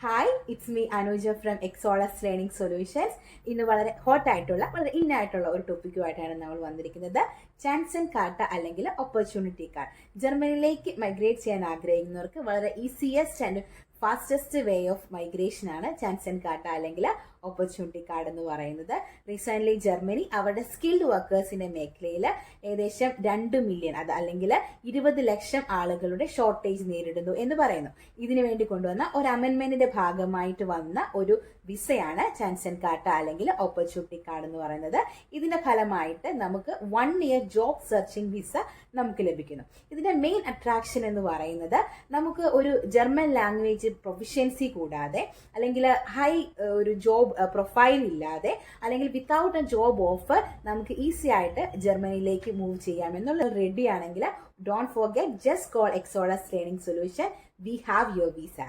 Hi, it's me Anuja from Exolus learning solutions. ഇന്ന് വളരെ ഹോട്ടായിട്ടുള്ള വളരെ ഇന്നായിട്ടുള്ള ഒരു ടോപ്പിക്കുമായിട്ടാണ് നമ്മൾ വന്നിരിക്കുന്നത്. ചാൻസ് ആൻഡ് കാർട്ട അല്ലെങ്കിൽ ഓപ്പർച്യൂണിറ്റി കാർഡ്. ജർമ്മനിയിലേക്ക് മൈഗ്രേറ്റ് ചെയ്യാൻ ആഗ്രഹിക്കുന്നവർക്ക് വളരെ easiest and fastest way of migration ആണ് ചാൻസ് ആൻഡ് കാർട്ട അല്ലെങ്കിൽ ഓപ്പർച്യൂണിറ്റി കാർഡ് എന്ന് പറയുന്നത്. റീസെന്റ് ജർമ്മനി അവരുടെ സ്കിൽഡ് വർക്കേഴ്സിന്റെ മേഖലയിൽ ഏകദേശം 2 മില്യൺ അത് അല്ലെങ്കിൽ 20 ലക്ഷം ആളുകളുടെ ഷോർട്ടേജ് നേരിടുന്നു എന്ന് പറയുന്നു. ഇതിനു വേണ്ടി കൊണ്ടുവന്ന ഒരു അമെന്റ്മെന്റിന്റെ ഭാഗമായിട്ട് വന്ന ഒരു വിസയാണ് ചാൻസ് ആൻഡ് കാർട്ട അല്ലെങ്കിൽ ഓപ്പർച്യൂണിറ്റി കാർഡ് എന്ന് പറയുന്നത്. ഇതിന്റെ ഫലമായിട്ട് നമുക്ക് 1 ഇയർ ജോബ് സെർച്ചിങ് വിസ നമുക്ക് ലഭിക്കുന്നു. ഇതിന്റെ മെയിൻ അട്രാക്ഷൻ എന്ന് പറയുന്നത് നമുക്ക് ഒരു ജർമ്മൻ ലാംഗ്വേജ് പ്രൊഫിഷ്യൻസി കൂടാതെ അല്ലെങ്കിൽ ഹൈ ഒരു ജോബ് പ്രൊഫൈൽ ഇല്ലാതെ അല്ലെങ്കിൽ വിത്തൗട്ട് എ ജോബ് ഓഫർ നമുക്ക് ഈസി ആയിട്ട് ജർമ്മനിയിലേക്ക് മൂവ് ചെയ്യാം എന്നുള്ള റെഡി ആണെങ്കിൽ don't forget, just call Exolus learning solution. We have your visa.